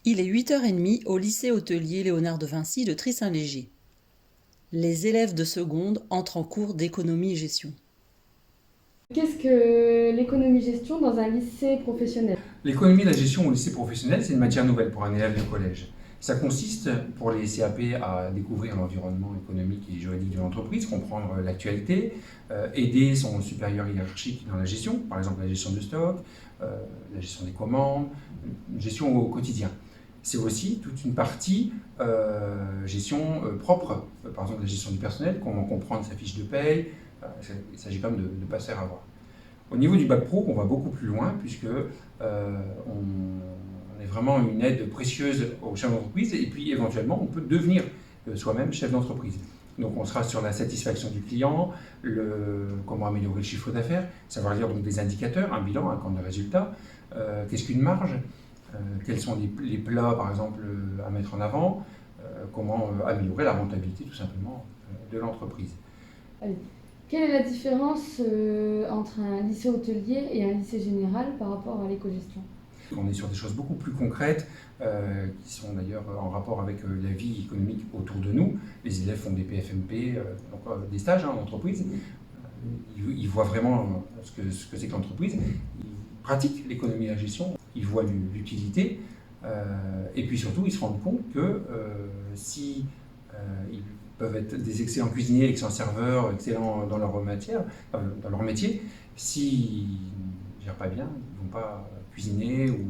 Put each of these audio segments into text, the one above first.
Il est 8h30 au lycée hôtelier Léonard de Vinci de Try-Saint-Léger. Les élèves de seconde entrent en cours d'économie-gestion. Qu'est-ce que l'économie-gestion dans un lycée professionnel? L'économie de la gestion au lycée professionnel, c'est une matière nouvelle pour un élève de collège. Ça consiste pour les CAP à découvrir l'environnement économique et juridique de l'entreprise, comprendre l'actualité, aider son supérieur hiérarchique dans la gestion, par exemple la gestion de stock, la gestion des commandes, gestion au quotidien. C'est aussi toute une partie gestion propre, par exemple la gestion du personnel, comment comprendre sa fiche de paye. Il s'agit quand même de ne pas se faire avoir. Au niveau du bac pro, on va beaucoup plus loin puisque on est vraiment une aide précieuse aux chefs d'entreprise et puis éventuellement on peut devenir soi-même chef d'entreprise. Donc on sera sur la satisfaction du client, comment améliorer le chiffre d'affaires, savoir lire donc des indicateurs, un bilan, un compte de résultats, qu'est-ce qu'une marge, quels sont les plats par exemple à mettre en avant, comment améliorer la rentabilité tout simplement de l'entreprise. Allez. Quelle est la différence entre un lycée hôtelier et un lycée général par rapport à l'éco-gestion? On est sur des choses beaucoup plus concrètes, qui sont d'ailleurs en rapport avec la vie économique autour de nous. Les élèves font des PFMP, donc des stages en entreprise. Ils voient vraiment ce que c'est que l'entreprise. Ils pratiquent l'économie et la gestion. Ils voient l'utilité. Et puis surtout, ils se rendent compte que si ils peuvent être des excellents cuisiniers, excellents serveurs, excellents dans leur matière, dans leur métier, s'ils ne gèrent pas bien, ils ne vont pas cuisiner ou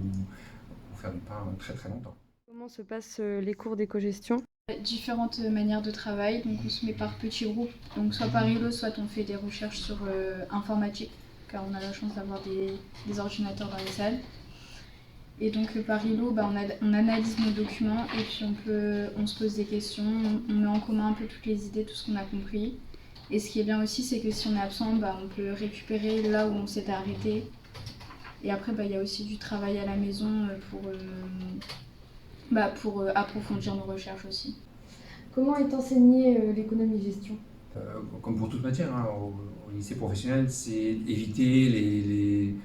faire du pain très très longtemps. Comment se passent les cours d'éco-gestion? Différentes manières de travail, donc on se met par petits groupes, donc soit par îlot, soit on fait des recherches sur informatique, car on a la chance d'avoir des ordinateurs dans les salles. Et donc par îlot, on analyse nos documents et puis on se pose des questions, on met en commun un peu toutes les idées, tout ce qu'on a compris. Et ce qui est bien aussi, c'est que si on est absent, on peut récupérer là où on s'était arrêté. Et après, il y a aussi du travail à la maison pour approfondir nos recherches aussi. Comment est enseignée l'économie-gestion? Comme pour toute matière, hein, au lycée professionnel, c'est éviter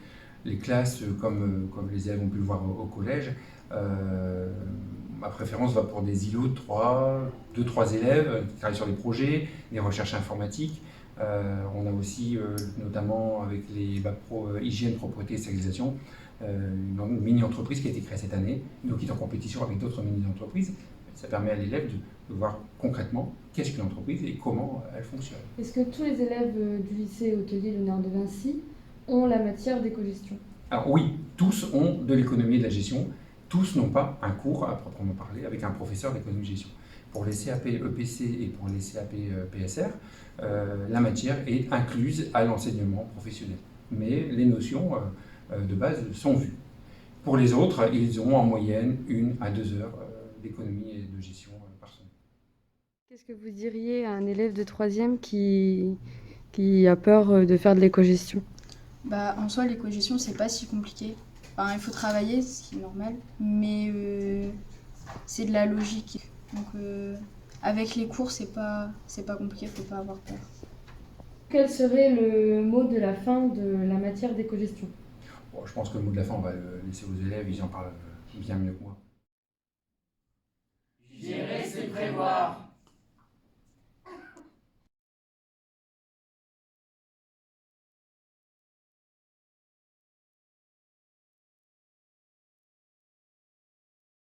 les classes comme les élèves ont pu le voir au collège. Ma préférence va pour des îlots de 2-3 élèves qui travaillent sur des projets, des recherches informatiques. On a aussi, notamment avec les bac pro hygiène, propreté et stérilisation, une mini-entreprise qui a été créée cette année, donc qui est en compétition avec d'autres mini-entreprises. Ça permet à l'élève de voir concrètement qu'est-ce qu'une entreprise et comment elle fonctionne. Est-ce que tous les élèves du lycée hôtelier Léonard de Vinci ont la matière d'éco-gestion? Alors oui, tous ont de l'économie et de la gestion. Tous n'ont pas un cours à proprement parler avec un professeur d'économie et de gestion. Pour les CAP EPC et pour les CAP PSR, la matière est incluse à l'enseignement professionnel. Mais les notions de base sont vues. Pour les autres, ils auront en moyenne 1 à 2 heures d'économie et de gestion par semaine. Qu'est-ce que vous diriez à un élève de 3e qui a peur de faire de l'éco-gestion? En soi, l'éco-gestion, c'est pas si compliqué. Il faut travailler, ce qui est normal, mais c'est de la logique. Donc, avec les cours, c'est pas compliqué, faut pas avoir peur. Quel serait le mot de la fin de la matière d'éco-gestion? Bon, je pense que le mot de la fin, on va le laisser aux élèves, ils en parlent bien mieux que moi. Gérer, c'est prévoir.